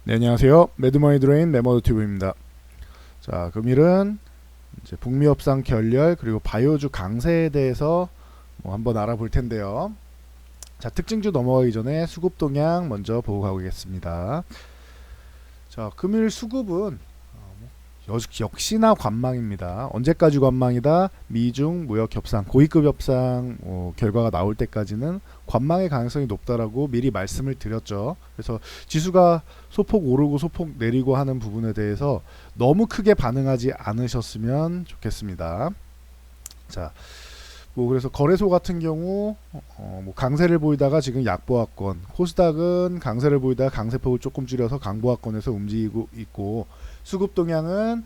네, 안녕하세요. 매드머니 드레인 매머드 튜브입니다. 자, 금일은 이제 북미 협상 결렬 그리고 바이오주 강세에 대해서 한번 알아볼 텐데요. 자, 특징주 넘어가기 전에 수급 동향 먼저 보고 가겠습니다. 자, 금일 수급은 역시나 관망입니다. 언제까지 관망이다? 미중 무역 협상, 고위급 협상 결과가 나올 때까지는 관망의 가능성이 높다라고 미리 말씀을 드렸죠. 그래서 지수가 소폭 오르고 소폭 내리고 하는 부분에 대해서 너무 크게 반응하지 않으셨으면 좋겠습니다. 자, 그래서 거래소 같은 경우 강세를 보이다가 지금 약보합권, 코스닥은 강세를 보이다가 강세폭을 조금 줄여서 강보합권에서 움직이고 있고, 수급 동향은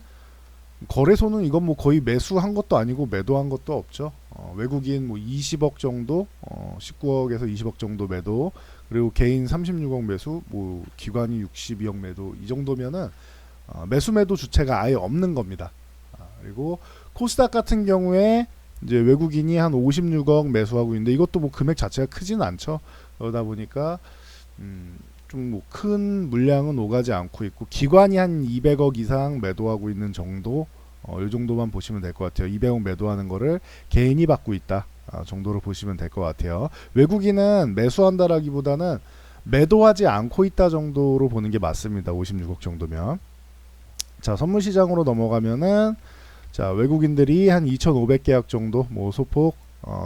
거래소는 이건 거의 매수한 것도 아니고 매도한 것도 없죠. 외국인 20억 정도, 19억에서 20억 정도 매도, 그리고 개인 36억 매수, 기관이 62억 매도, 이 정도면은 매수 매도 주체가 아예 없는 겁니다. 그리고 코스닥 같은 경우에 이제 외국인이 한 56억 매수하고 있는데 이것도 금액 자체가 크지는 않죠. 그러다 보니까 좀 큰 물량은 오가지 않고 있고, 기관이 한 200억 이상 매도하고 있는 정도, 이 정도만 보시면 될 것 같아요. 200억 매도하는 거를 개인이 받고 있다 정도로 보시면 될 것 같아요. 외국인은 매수한다라기보다는 매도하지 않고 있다 정도로 보는 게 맞습니다. 56억 정도면. 자, 선물 시장으로 넘어가면은, 자, 외국인들이 한 2,500계약 정도 소폭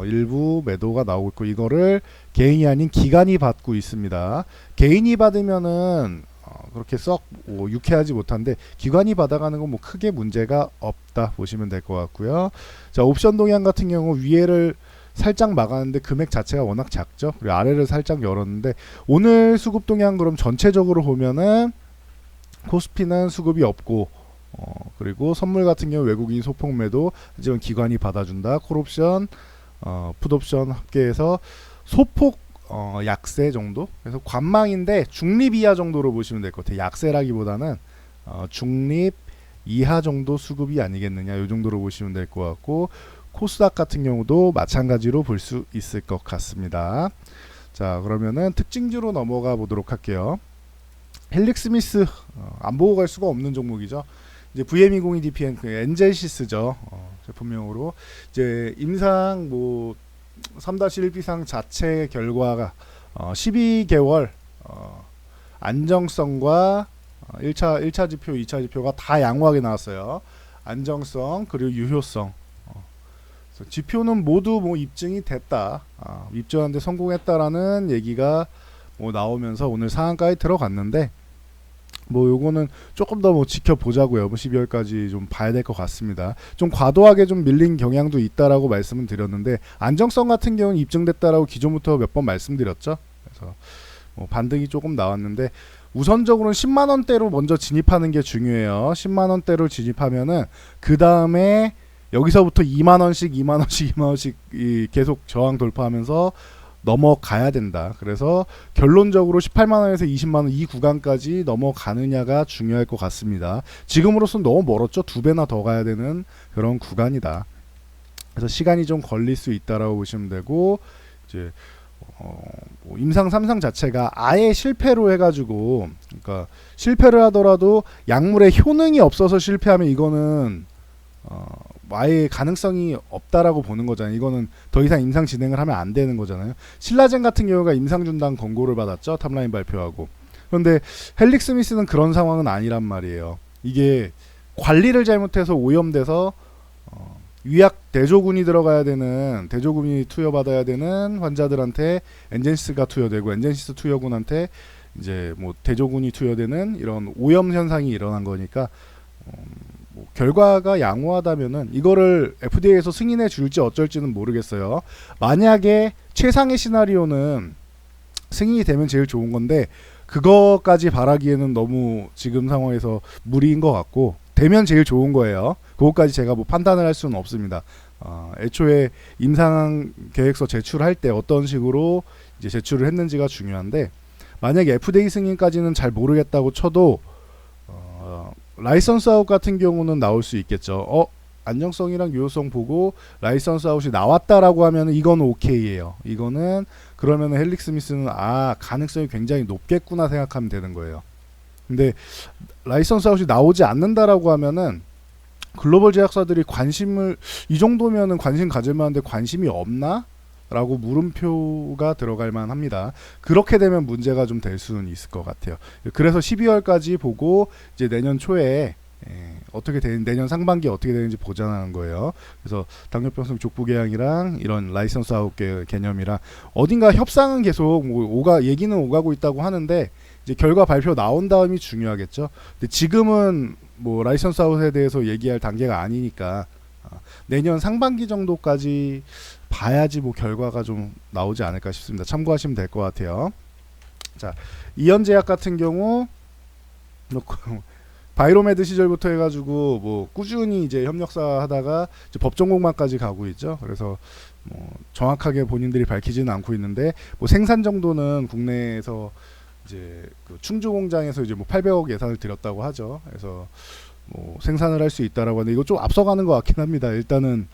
일부 매도가 나오고 있고, 이거를 개인이 아닌 기관이 받고 있습니다. 개인이 받으면은 그렇게 썩 유쾌하지 못한데, 기관이 받아가는 건 크게 문제가 없다 보시면 될 것 같고요. 자, 옵션 동향 같은 경우 위에를 살짝 막았는데 금액 자체가 워낙 작죠. 그리고 아래를 살짝 열었는데, 오늘 수급 동향 그럼 전체적으로 보면은 코스피는 수급이 없고, 그리고 선물 같은 경우 외국인 소폭 매도, 하지만 기관이 받아준다. 콜옵션, 풋옵션 합계해서 소폭 약세 정도. 그래서 관망인데 중립 이하 정도로 보시면 될 것 같아요. 약세라기보다는 중립 이하 정도 수급이 아니겠느냐, 이 정도로 보시면 될 것 같고, 코스닥 같은 경우도 마찬가지로 볼 수 있을 것 같습니다. 자, 그러면은 특징주로 넘어가 보도록 할게요. 헬릭 스미스 안 보고 갈 수가 없는 종목이죠. 이제 VM20DPN 엔젤시스죠. 제품명으로 이제 임상 3-1비상 자체 결과가 12개월 안정성과 1차 지표, 2차 지표가 다 양호하게 나왔어요. 안정성 그리고 유효성. 지표는 모두 입증이 됐다. 입증하는데 성공했다라는 얘기가 나오면서 오늘 상한가에 들어갔는데, 요거는 조금 더 지켜보자고요. 12월까지 좀 봐야 될 것 같습니다. 좀 과도하게 좀 밀린 경향도 있다라고 말씀을 드렸는데, 안정성 같은 경우는 입증됐다라고 기존부터 몇 번 말씀드렸죠. 그래서 반등이 조금 나왔는데, 우선적으로는 10만 원대로 먼저 진입하는 게 중요해요. 10만 원대로 진입하면은 그 다음에 여기서부터 2만 원씩, 2만 원씩, 2만 원씩 계속 저항 돌파하면서 넘어가야 된다. 그래서 결론적으로 18만원에서 20만원 이 구간까지 넘어가느냐가 중요할 것 같습니다. 지금으로서는 너무 멀었죠. 2배나 더 가야 되는 그런 구간이다. 그래서 시간이 좀 걸릴 수 있다라고 보시면 되고, 이제 임상 3상 자체가 아예 실패로 해가지고, 그러니까 실패를 하더라도 약물의 효능이 없어서 실패하면 이거는 아예 가능성이 없다라고 보는 거잖아요. 이거는 더 이상 임상 진행을 하면 안 되는 거잖아요. 신라젠 같은 경우가 임상 준다는 권고를 받았죠. 탑라인 발표하고. 그런데 헬릭 스미스는 그런 상황은 아니란 말이에요. 이게 관리를 잘못해서 오염돼서 위약 대조군이 들어가야 되는, 대조군이 투여받아야 되는 환자들한테 엔젠시스가 투여되고, 엔젠시스 투여군한테 이제 대조군이 투여되는 이런 오염 현상이 일어난 거니까, 결과가 양호하다면은 이거를 FDA에서 승인해 줄지 어쩔지는 모르겠어요. 만약에 최상의 시나리오는 승인이 되면 제일 좋은 건데, 그거까지 바라기에는 너무 지금 상황에서 무리인 것 같고, 되면 제일 좋은 거예요. 그거까지 제가 판단을 할 수는 없습니다. 애초에 임상 계획서 제출할 때 어떤 식으로 이제 제출을 했는지가 중요한데, 만약에 FDA 승인까지는 잘 모르겠다고 쳐도 라이선스 아웃 같은 경우는 나올 수 있겠죠. 안정성이랑 유효성 보고 라이선스 아웃이 나왔다라고 하면 이건 오케이예요. 이거는 그러면 헬릭 스미스는 가능성이 굉장히 높겠구나 생각하면 되는 거예요. 근데 라이선스 아웃이 나오지 않는다라고 하면은 글로벌 제약사들이 관심을 이 정도면은 관심 가질 만한데 관심이 없나? 라고 물음표가 들어갈 만합니다. 그렇게 되면 문제가 좀 될 수는 있을 것 같아요. 그래서 12월까지 보고 이제 내년 초에 어떻게 되는 내년 상반기 어떻게 되는지 보자는 거예요. 그래서 당뇨병성 족부궤양이랑 이런 라이선스 아웃 개념이랑 어딘가 협상은 계속 뭐 얘기는 오가고 있다고 하는데 이제 결과 발표 나온 다음이 중요하겠죠. 근데 지금은 뭐 라이선스 아웃에 대해서 얘기할 단계가 아니니까 내년 상반기 정도까지 봐야지 뭐 결과가 좀 나오지 않을까 싶습니다. 참고하시면 될 것 같아요. 자, 이현제약 같은 경우 바이로메드 시절부터 해가지고 뭐 꾸준히 이제 협력사 하다가 이제 법정공방까지 가고 있죠. 그래서 뭐 정확하게 본인들이 밝히지는 않고 있는데 뭐 생산 정도는 국내에서 이제 그 충주 공장에서 이제 뭐 800억 예산을 들였다고 하죠. 그래서 뭐 생산을 할 수 있다라고 하는데 이거 좀 앞서가는 것 같긴 합니다. 일단은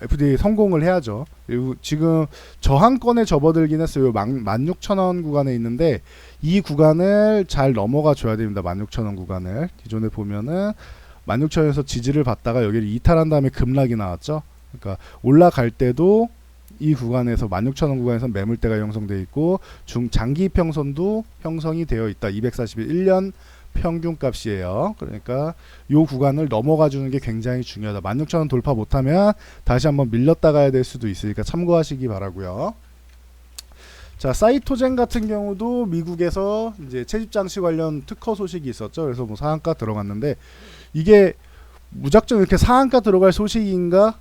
FDA 성공을 해야죠. 그리고 지금 저항권에 접어들긴 했어요. 16,000원 구간에 있는데 이 구간을 잘 넘어가 줘야 됩니다. 16,000원 구간을. 기존에 보면은 16,000원에서 지지를 받다가 여기를 이탈한 다음에 급락이 나왔죠. 그러니까 올라갈 때도 이 구간에서 16,000원 구간에서 매물대가 형성되어 있고 중장기 평선도 형성이 되어 있다. 241년 평균값이에요. 그러니까 이 구간을 넘어가 주는 게 굉장히 중요하다. 16,000원 돌파 못하면 다시 한번 밀렸다 가야 될 수도 있으니까 참고하시기 바라고요. 자, 사이토젠 같은 경우도 미국에서 이제 채집장치 관련 특허 소식이 있었죠. 그래서 뭐 상한가 들어갔는데 이게 무작정 이렇게 상한가 들어갈 소식인가?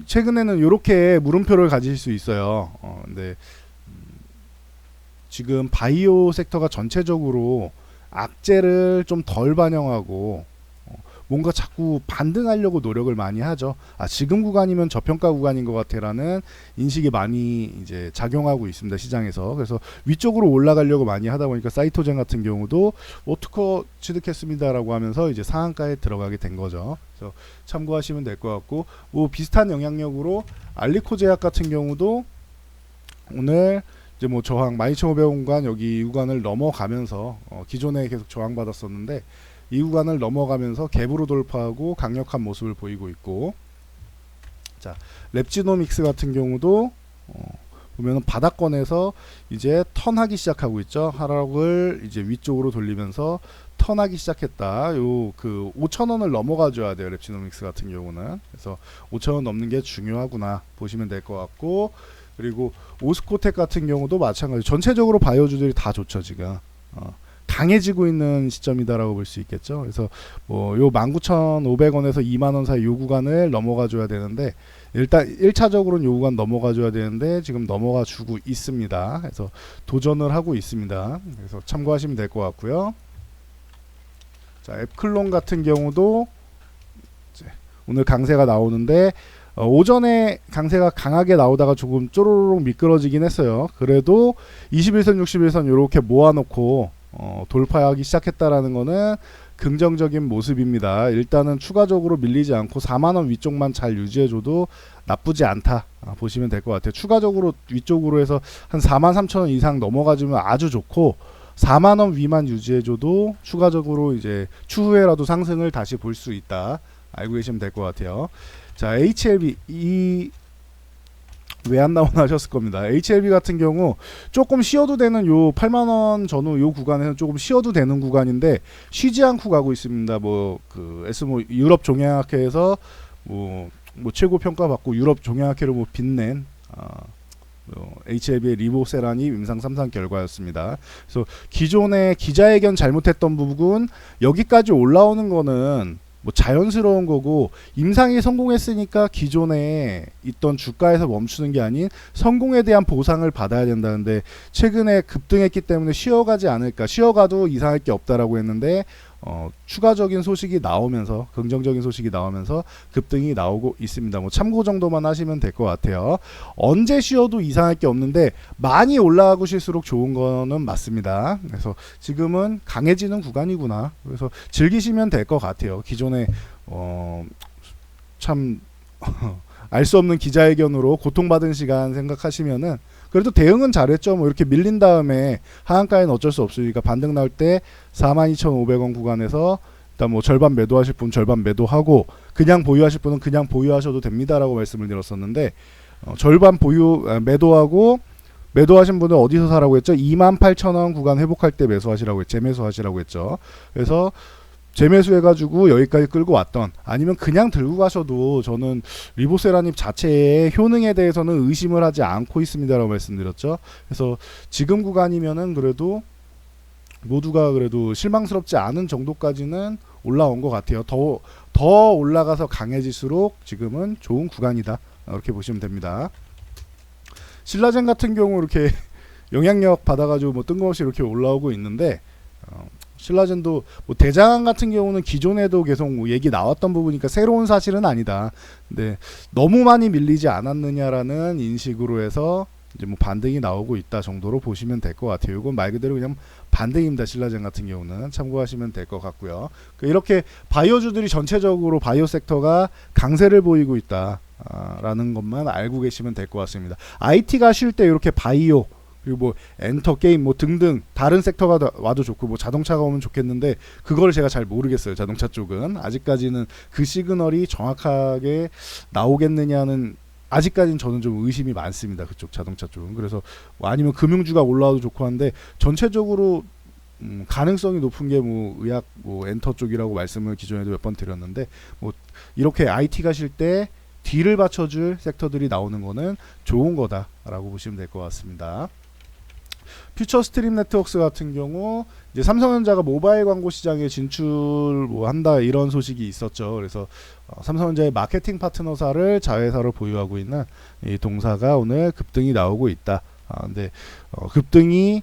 최근에는 이렇게 물음표를 가질 수 있어요. 근데 지금 바이오 섹터가 전체적으로 악재를 좀 덜 반영하고 뭔가 자꾸 반등하려고 노력을 많이 하죠. 지금 구간이면 저평가 구간인 것 같아라는 인식이 많이 이제 작용하고 있습니다. 시장에서. 그래서 위쪽으로 올라가려고 많이 하다 보니까 사이토젠 같은 경우도 특허 취득했습니다라고 하면서 이제 상한가에 들어가게 된 거죠. 그래서 참고하시면 될 것 같고 뭐 비슷한 영향력으로 알리코 제약 같은 경우도 오늘 이제 뭐 저항 12,500원 구간 여기 이 구간을 넘어가면서 기존에 계속 저항받았었는데 이 구간을 넘어가면서 갭으로 돌파하고 강력한 모습을 보이고 있고 자 랩지노믹스 같은 경우도 보면은 바닥권에서 이제 턴하기 시작하고 있죠. 하락을 이제 위쪽으로 돌리면서 턴하기 시작했다. 요 그 5,000원을 넘어가 줘야 돼요. 랩지노믹스 같은 경우는. 그래서 5,000원 넘는 게 중요하구나 보시면 될 것 같고 그리고 오스코텍 같은 경우도 마찬가지. 전체적으로 바이오주들이 다 좋죠 지금. 강해지고 있는 시점이다라고 볼 수 있겠죠. 그래서 뭐 요 19,500원에서 2만원 사이 요 구간을 넘어가 줘야 되는데 일단 1차적으로는 요 구간 넘어가 줘야 되는데 지금 넘어가 주고 있습니다. 그래서 도전을 하고 있습니다. 그래서 참고하시면 될 것 같고요. 자, 앱클론 같은 경우도 이제 오늘 강세가 나오는데 오전에 강세가 강하게 나오다가 조금 쪼로록 미끄러지긴 했어요. 그래도 21선 61선 이렇게 모아놓고 돌파하기 시작했다라는 거는 긍정적인 모습입니다. 일단은 추가적으로 밀리지 않고 4만원 위쪽만 잘 유지해줘도 나쁘지 않다 보시면 될 것 같아요. 추가적으로 위쪽으로 해서 한 43,000원 이상 넘어가주면 아주 좋고 4만원 위만 유지해줘도 추가적으로 이제 추후에라도 상승을 다시 볼 수 있다 알고 계시면 될 것 같아요. 자, HLB 왜 안 나오나 하셨을 겁니다. HLB 같은 경우 조금 쉬어도 되는 요 8만원 전후 요 구간에는 조금 쉬어도 되는 구간인데 쉬지 않고 가고 있습니다. 뭐 그 에스모 유럽 종양학회에서 뭐 최고 평가 받고 유럽 종양학회를 뭐 빛낸 HLB의 리보세란이 임상 3상 결과였습니다. 그래서 기존에 기자회견 잘못했던 부분 여기까지 올라오는 거는 뭐 자연스러운 거고 임상이 성공했으니까 기존에 있던 주가에서 멈추는 게 아닌 성공에 대한 보상을 받아야 된다는데 최근에 급등했기 때문에 쉬어가지 않을까 쉬어가도 이상할 게 없다라고 했는데 추가적인 소식이 나오면서 긍정적인 소식이 나오면서 급등이 나오고 있습니다. 뭐 참고 정도만 하시면 될 것 같아요. 언제 쉬어도 이상할 게 없는데 많이 올라가실수록 좋은 거는 맞습니다. 그래서 지금은 강해지는 구간이구나. 그래서 즐기시면 될 것 같아요. 기존에 참 알 수 없는 기자회견으로 고통받은 시간 생각하시면은 그래도 대응은 잘했죠. 뭐 이렇게 밀린 다음에 하한가에는 어쩔 수 없으니까 반등 나올 때 42,500원 구간에서 일단 뭐 절반 매도하실 분 절반 매도하고 그냥 보유하실 분은 그냥 보유하셔도 됩니다라고 말씀을 드렸었는데 절반 매도하고 매도하신 분은 어디서 사라고 했죠? 28,000원 구간 회복할 때 매수하시라고 재매수하시라고 했죠. 그래서 재매수해가지고 여기까지 끌고 왔던 아니면 그냥 들고 가셔도 저는 리보세라님 자체의 효능에 대해서는 의심을 하지 않고 있습니다라고 말씀드렸죠. 그래서 지금 구간이면은 그래도 모두가 그래도 실망스럽지 않은 정도까지는 올라온 것 같아요. 더 올라가서 강해질수록 지금은 좋은 구간이다. 이렇게 보시면 됩니다. 신라젠 같은 경우 이렇게 영향력 받아가지고 뭐 뜬금없이 이렇게 올라오고 있는데 신라젠도 뭐 대장암 같은 경우는 기존에도 계속 뭐 얘기 나왔던 부분이니까 새로운 사실은 아니다. 근데 너무 많이 밀리지 않았느냐라는 인식으로 해서 이제 뭐 반등이 나오고 있다 정도로 보시면 될 것 같아요. 이건 말 그대로 그냥 반등입니다. 신라젠 같은 경우는 참고하시면 될 것 같고요. 이렇게 바이오주들이 전체적으로 바이오 섹터가 강세를 보이고 있다. 라는 것만 알고 계시면 될 것 같습니다. IT가 쉴 때 이렇게 바이오 그리고 뭐 엔터 게임 뭐 등등 다른 섹터가 와도 좋고 뭐 자동차가 오면 좋겠는데 그걸 제가 잘 모르겠어요. 자동차 쪽은 아직까지는 그 시그널이 정확하게 나오겠느냐는 아직까지는 저는 좀 의심이 많습니다. 그쪽 자동차 쪽은. 그래서 뭐 아니면 금융주가 올라와도 좋고 한데 전체적으로 가능성이 높은 게 뭐 의학 뭐 엔터 쪽이라고 말씀을 기존에도 몇 번 드렸는데 뭐 이렇게 IT가 쉴 때 뒤를 받쳐줄 섹터들이 나오는 거는 좋은 거다라고 보시면 될 것 같습니다. 퓨처 스트림 네트워크스 같은 경우 이제 삼성전자가 모바일 광고 시장에 진출 뭐 한다 이런 소식이 있었죠. 그래서 삼성전자의 마케팅 파트너사를 자회사로 보유하고 있는 이 동사가 오늘 급등이 나오고 있다. 근데 급등이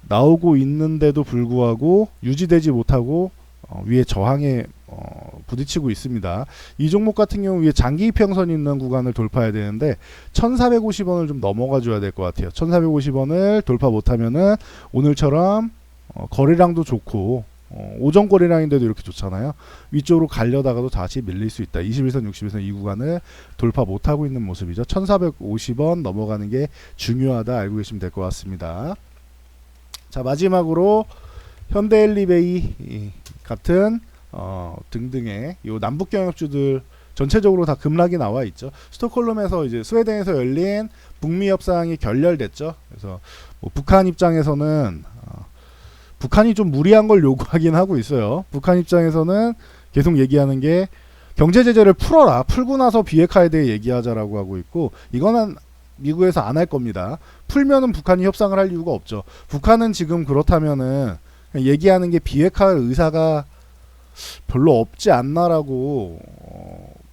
나오고 있는데도 불구하고 유지되지 못하고 위에 저항에 부딪히고 있습니다. 이 종목 같은 경우 위에 장기 이평선이 있는 구간을 돌파해야 되는데 1450원을 좀 넘어가 줘야 될 것 같아요. 1450원을 돌파 못하면은 오늘처럼 거래량도 좋고 오전 거래량인데도 이렇게 좋잖아요. 위쪽으로 가려다가도 다시 밀릴 수 있다. 21선 60에서 이 구간을 돌파 못하고 있는 모습이죠. 1450원 넘어가는 게 중요하다 알고 계시면 될 것 같습니다. 자, 마지막으로 현대엘리베이 같은 등등의 요 남북 경협주들 전체적으로 다 급락이 나와 있죠. 스톡홀름에서 이제 스웨덴에서 열린 북미 협상이 결렬됐죠. 그래서 뭐 북한 입장에서는 북한이 좀 무리한 걸 요구하긴 하고 있어요. 북한 입장에서는 계속 얘기하는 게 경제 제재를 풀어라. 풀고 나서 비핵화에 대해 얘기하자라고 하고 있고 이거는 미국에서 안 할 겁니다. 풀면은 북한이 협상을 할 이유가 없죠. 북한은 지금 그렇다면은 얘기하는 게 비핵화 의사가 별로 없지 않나라고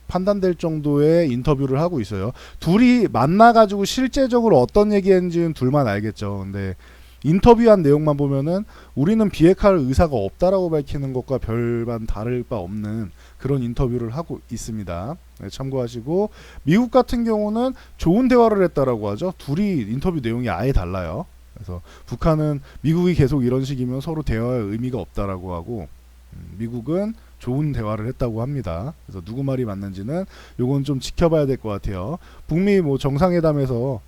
판단될 정도의 인터뷰를 하고 있어요. 둘이 만나가지고 실제적으로 어떤 얘기했는지는 둘만 알겠죠. 근데 인터뷰한 내용만 보면은 우리는 비핵화할 의사가 없다라고 밝히는 것과 별반 다를 바 없는 그런 인터뷰를 하고 있습니다. 네, 참고하시고 미국 같은 경우는 좋은 대화를 했다라고 하죠. 둘이 인터뷰 내용이 아예 달라요. 그래서 북한은 미국이 계속 이런 식이면 서로 대화의 의미가 없다라고 하고 미국은 좋은 대화를 했다고 합니다. 그래서 누구 말이 맞는지는 요건 좀 지켜봐야 될 것 같아요. 북미 뭐 정상회담에서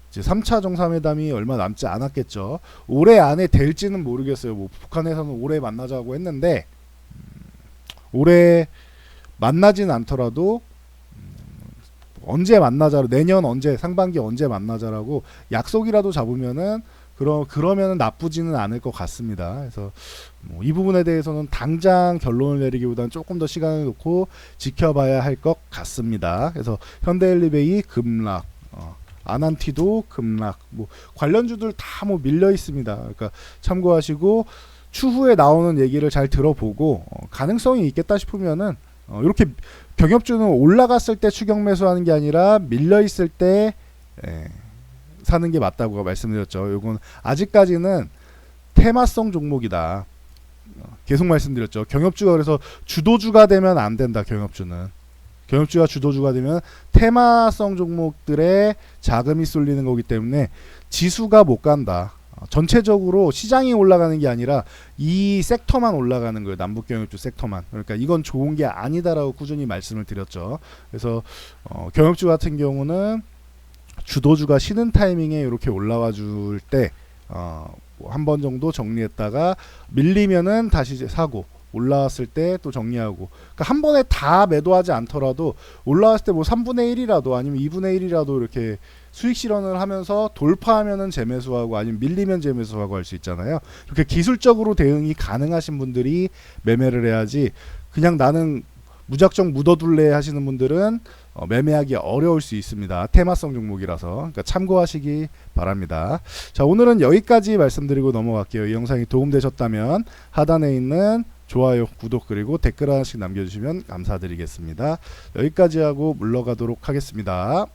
이제 3차 정상회담이 얼마 남지 않았겠죠. 올해 안에 될지는 모르겠어요. 뭐 북한에서는 올해 만나자고 했는데 올해 만나진 않더라도 언제 만나자, 내년 언제, 상반기 언제 만나자라고 약속이라도 잡으면은 그러면은 나쁘지는 않을 것 같습니다. 그래서 뭐 이 부분에 대해서는 당장 결론을 내리기보다는 조금 더 시간을 놓고 지켜봐야 할 것 같습니다. 그래서 현대엘리베이 급락, 아난티도 급락, 뭐 관련주들 다 뭐 밀려 있습니다. 그러니까 참고하시고 추후에 나오는 얘기를 잘 들어보고 가능성이 있겠다 싶으면은 이렇게 경협주는 올라갔을 때 추격 매수하는 게 아니라 밀려 있을 때 사는 게 맞다고 말씀드렸죠. 이건 아직까지는 테마성 종목이다. 계속 말씀드렸죠. 경협주가 그래서 주도주가 되면 안 된다. 경협주가 주도주가 되면 테마성 종목들의 자금이 쏠리는 거기 때문에 지수가 못 간다. 전체적으로 시장이 올라가는 게 아니라 이 섹터만 올라가는 거예요. 남북경협주 섹터만. 그러니까 이건 좋은 게 아니다라고 꾸준히 말씀을 드렸죠. 그래서 경협주 같은 경우는 주도주가 쉬는 타이밍에 이렇게 올라와 줄 때 한 번 정도 정리했다가 밀리면은 다시 이제 사고, 올라왔을 때 또 정리하고, 그러니까 한 번에 다 매도하지 않더라도 올라왔을 때 뭐 3분의 1이라도 아니면 2분의 1이라도 이렇게 수익 실현을 하면서 돌파하면은 재매수하고 아니면 밀리면 재매수하고 할 수 있잖아요. 이렇게 기술적으로 대응이 가능하신 분들이 매매를 해야지, 그냥 나는 무작정 묻어둘래 하시는 분들은 매매하기 어려울 수 있습니다. 테마성 종목이라서. 그러니까 참고하시기 바랍니다. 자, 오늘은 여기까지 말씀드리고 넘어갈게요. 이 영상이 도움되셨다면 하단에 있는 좋아요, 구독 그리고 댓글 하나씩 남겨주시면 감사드리겠습니다. 여기까지 하고 물러가도록 하겠습니다.